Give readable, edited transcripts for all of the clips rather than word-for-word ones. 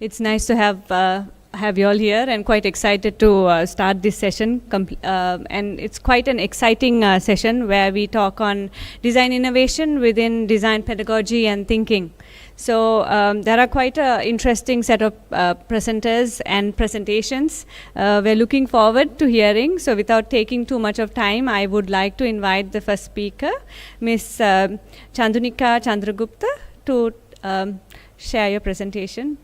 It's nice to have you all here, and quite excited to start this session. And it's quite an exciting session where we talk on design innovation within design pedagogy and thinking. So there are quite an interesting set of presenters and presentations. We're looking forward to hearing. So without taking too much of time, I would like to invite the first speaker, Ms. Chandunika Chandraguptha, to share your presentation.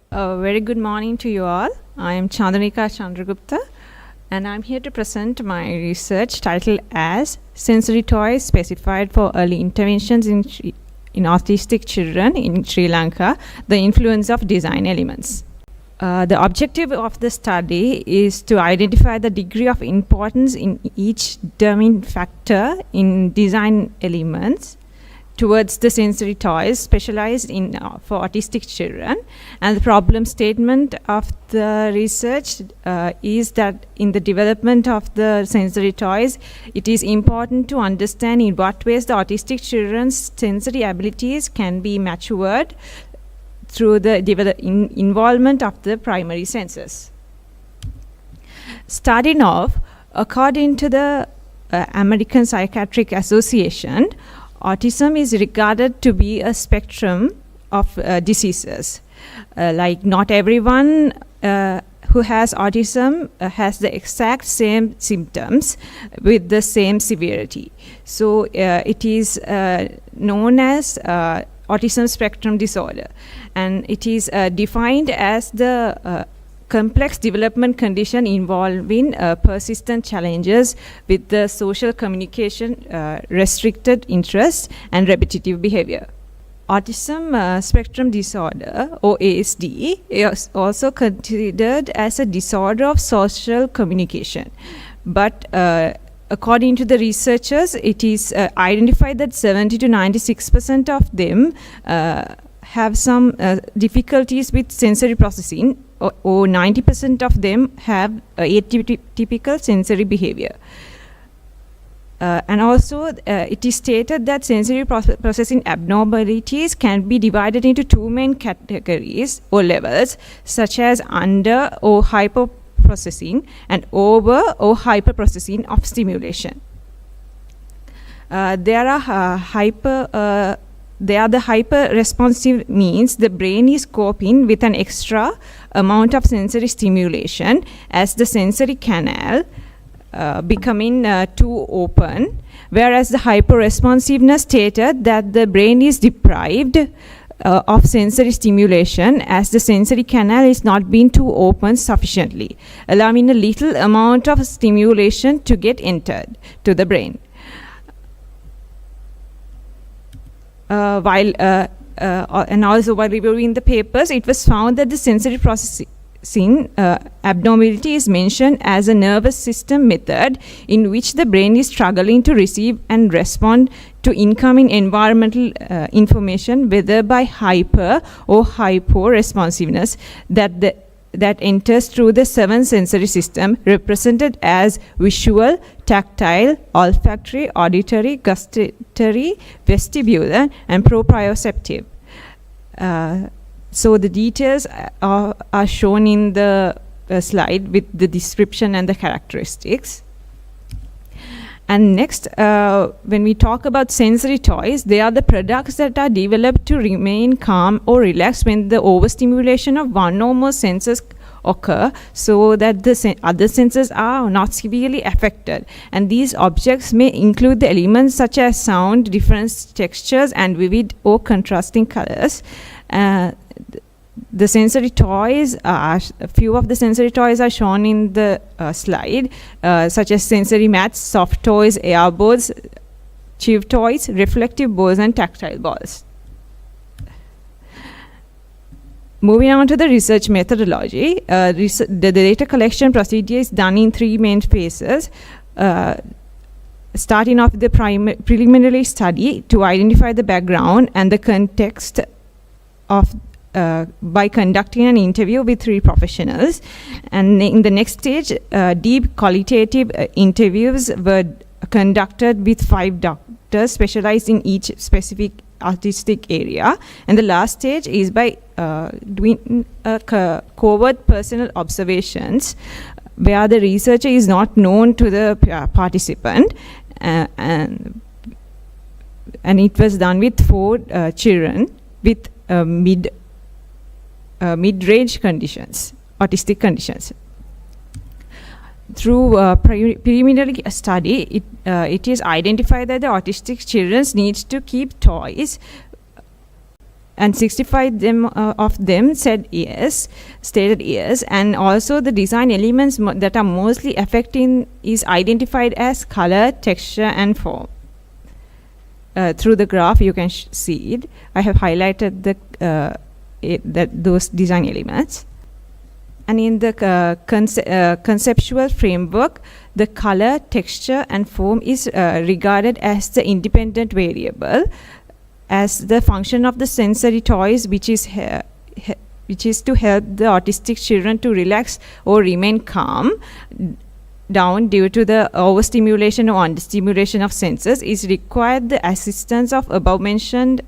Very good morning to you all. I am Chandunika Chandraguptha, and I'm here to present my research titled as Sensory Toys Specified for Early Interventions in Autistic Children in Sri Lanka, the Influence of Design Elements. The objective of the study is to identify the degree of importance in each determining factor in design elements towards the sensory toys specialized in for autistic children. And the problem statement of the research is that in the development of the sensory toys, it is important to understand in what ways the autistic children's sensory abilities can be matured through the involvement of the primary senses. Starting off, according to the American Psychiatric Association, autism is regarded to be a spectrum of diseases. Like not everyone who has autism has the exact same symptoms with the same severity. So it is known as autism spectrum disorder, and it is defined as the complex development condition involving persistent challenges with the social communication, restricted interest, and repetitive behavior. Autism spectrum disorder, or ASD, is also considered as a disorder of social communication. But according to the researchers, it is identified that 70 to 96% of them have some difficulties with sensory processing, or 90% of them have atypical sensory behavior. And also, it is stated that sensory processing abnormalities can be divided into two main categories or levels, such as under or hyper processing and over or hyper processing of stimulation. The hyper responsive means the brain is coping with an extra amount of sensory stimulation as the sensory canal becoming too open, whereas the hyper responsiveness stated that the brain is deprived of sensory stimulation as the sensory canal is not being too open sufficiently, allowing a little amount of stimulation to get entered to the brain. And also while reviewing the papers, it was found that the sensory processing abnormality is mentioned as a nervous system method in which the brain is struggling to receive and respond to incoming environmental information, whether by hyper or hypo responsiveness that enters through the seven sensory system represented as visual, tactile, olfactory, auditory, gustatory, vestibular, and proprioceptive. So the details are shown in the slide with the description and the characteristics. And next, when we talk about sensory toys, they are the products that are developed to remain calm or relaxed when the overstimulation of one or more senses occur, so that the other senses are not severely affected. And these objects may include the elements such as sound, different textures, and vivid or contrasting colors. The sensory toys, a few of the sensory toys are shown in the slide, such as sensory mats, soft toys, air balls, chew toys, reflective balls, and tactile balls. Moving on to the research methodology, the data collection procedure is done in three main phases. Starting off the preliminary study to identify the background and the context of by conducting an interview with 3 professionals. And in the next stage, deep qualitative interviews were conducted with 5 doctors specialized in each specific autistic area. And the last stage is by doing covert personal observations where the researcher is not known to the participant, and it was done with 4 children with mid-range conditions, autistic conditions. Through preliminary study, it is identified that the autistic children needs to keep toys, and 65 of them stated yes, and also the design elements that are mostly affecting is identified as color, texture, and form. Through the graph, you can see it. I have highlighted those design elements. And in the conceptual framework, the color, texture, and form is regarded as the independent variable, as the function of the sensory toys, which is to help the autistic children to relax or remain calm down due to the overstimulation or understimulation of senses, is required the assistance of above mentioned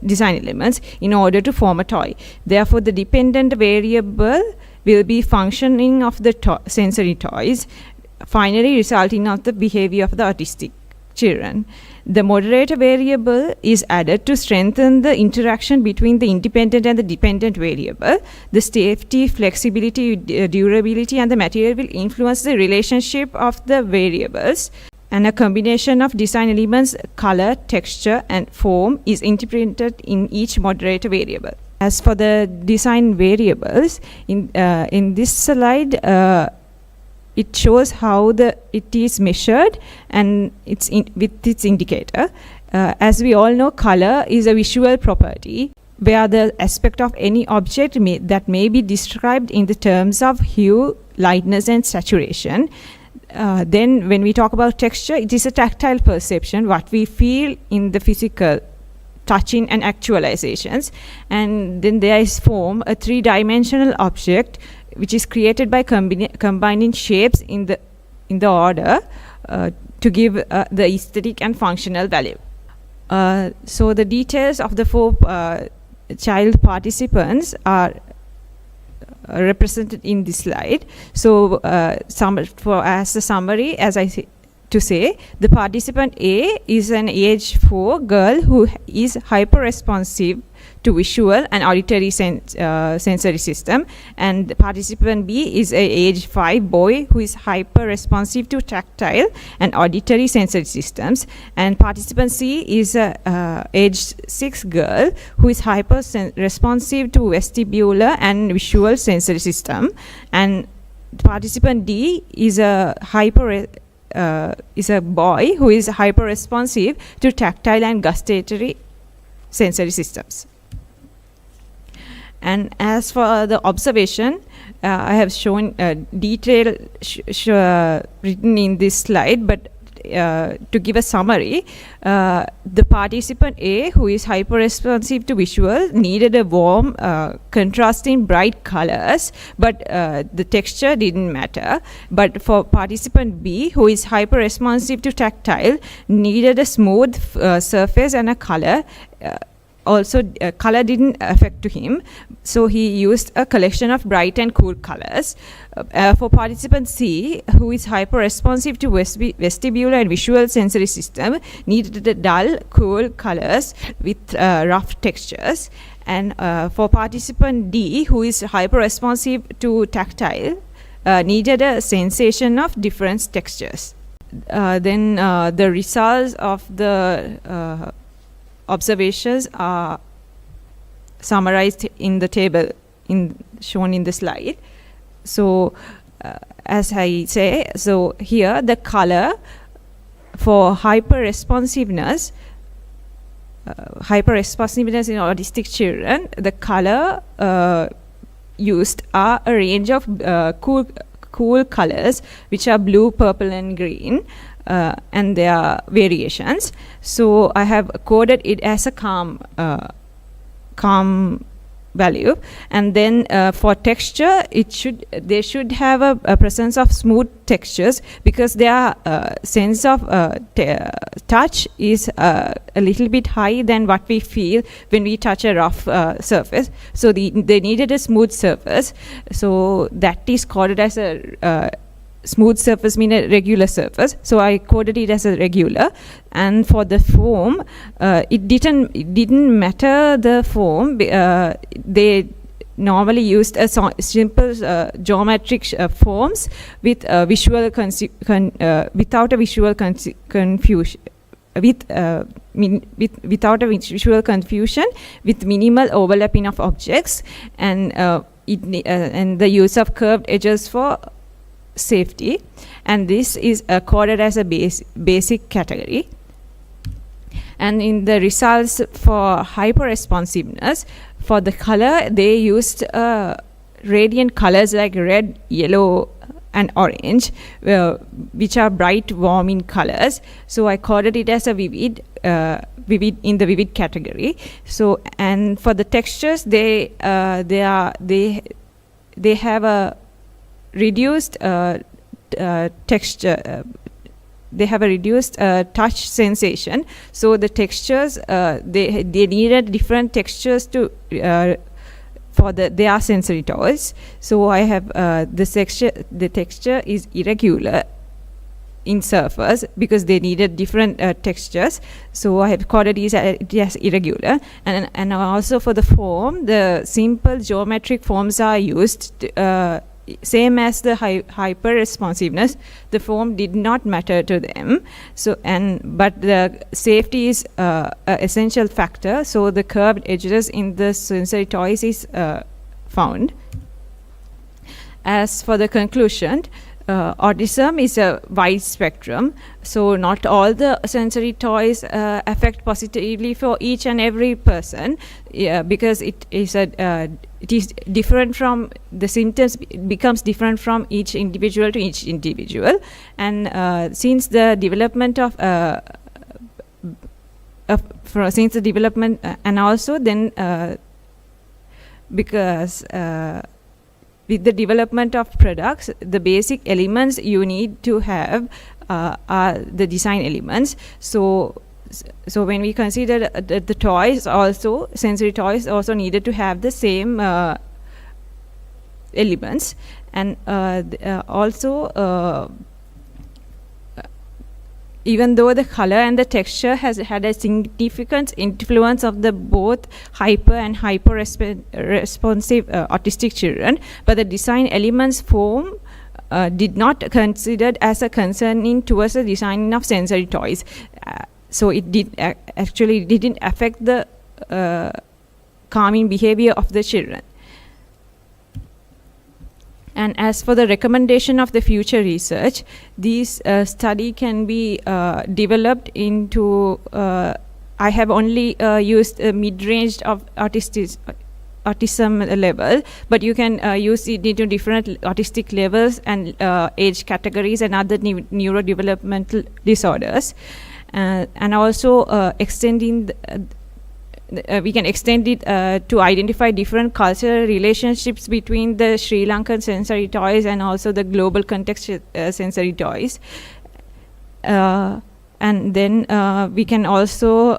design elements in order to form a toy. Therefore, the dependent variable will be functioning of the sensory toys, finally resulting of the behavior of the autistic children. The moderator variable is added to strengthen the interaction between the independent and the dependent variable. The safety, flexibility, durability, and the material will influence the relationship of the variables. And a combination of design elements, color, texture, and form is interpreted in each moderator variable. As for the design variables, in this slide, it shows how it is measured and with its indicator. As we all know, color is a visual property where the aspect of any object that may be described in the terms of hue, lightness, and saturation. Then when we talk about texture, it is a tactile perception, what we feel in the physical touching and actualizations. And then there is form, a 3-dimensional object which is created by combining shapes in the order to give the aesthetic and functional value. So the details of the 4 child participants are represented in this slide. So as a summary, as I say, the participant A is an age 4 girl who is hyper-responsive to visual and auditory sensory system, and the participant B is a age 5 boy who is hyper-responsive to tactile and auditory sensory systems, and participant C is a age 6 girl who is hyper-responsive to vestibular and visual sensory system, and participant D is a boy who is hyper-responsive to tactile and gustatory sensory systems. And as for the observation, I have shown detail written in this slide, but to give a summary, the participant A, who is hyper-responsive to visual, needed a warm, contrasting bright colors, but the texture didn't matter. But for participant B, who is hyper-responsive to tactile, needed a smooth surface and a color. Also, color didn't affect to him, so he used a collection of bright and cool colors. For participant C, who is hyper-responsive to vestibular and visual sensory system, needed the dull, cool colors with rough textures. And for participant D, who is hyper-responsive to tactile, needed a sensation of different textures. Then the results of the observations are summarized in the table shown in the slide. So as I say, so here the color for hyper-responsiveness in autistic children, the color used are a range of cool colors, which are blue, purple, and green. And there are variations. So I have coded it as a calm value. And then for texture, they should have a presence of smooth textures, because their sense of touch is a little bit high than what we feel when we touch a rough surface. So they needed a smooth surface. So that is coded as a smooth surface, mean a regular surface. So I coded it as a regular. And for the foam, it didn't matter the foam. They normally used a simple geometric forms with visual without a visual confusion. Without a visual confusion, with minimal overlapping of objects, and the use of curved edges for safety. And this is coded as a basic category. And in the results for hyper-responsiveness, for the color, they used radiant colors like red, yellow, and orange, which are bright, warming colors. So I coded it as a vivid in the vivid category. So, and for the textures, they have a reduced texture. They have a reduced touch sensation. So the textures, they needed different textures to for their sensory toys. So I have the texture is irregular in surface because they needed different textures. So I have coded it as irregular. And also for the form, the simple geometric forms are used, same as the hyper responsiveness. The form did not matter to them. So but the safety is an essential factor. So the curved edges in the sensory toys is found. As for the conclusion, autism is a wide spectrum, so not all the sensory toys affect positively for each and every person, because it is different from the symptoms. It becomes different from each individual to each individual, and since the development of and also then because with the development of products, the basic elements you need to have are the design elements. So when we consider the toys, also sensory toys also needed to have the same elements, and also even though the color and the texture has had a significant influence of the both hyper and responsive autistic children, but the design elements form did not considered as a concerning towards the designing of sensory toys. So it actually didn't affect the calming behavior of the children. And as for the recommendation of the future research, these study can be developed into, I have only used a mid-range of autism level, but you can use it into different autistic levels and age categories and other neurodevelopmental disorders. And also extending we can extend it to identify different cultural relationships between the Sri Lankan sensory toys and also the global context sensory toys. And then we can also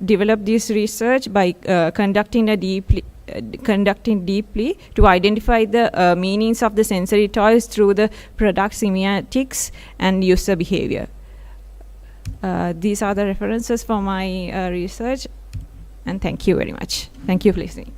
develop this research by conducting deeply to identify the meanings of the sensory toys through the product semiotics and user behavior. These are the references for my research. And thank you very much. Thank you for listening.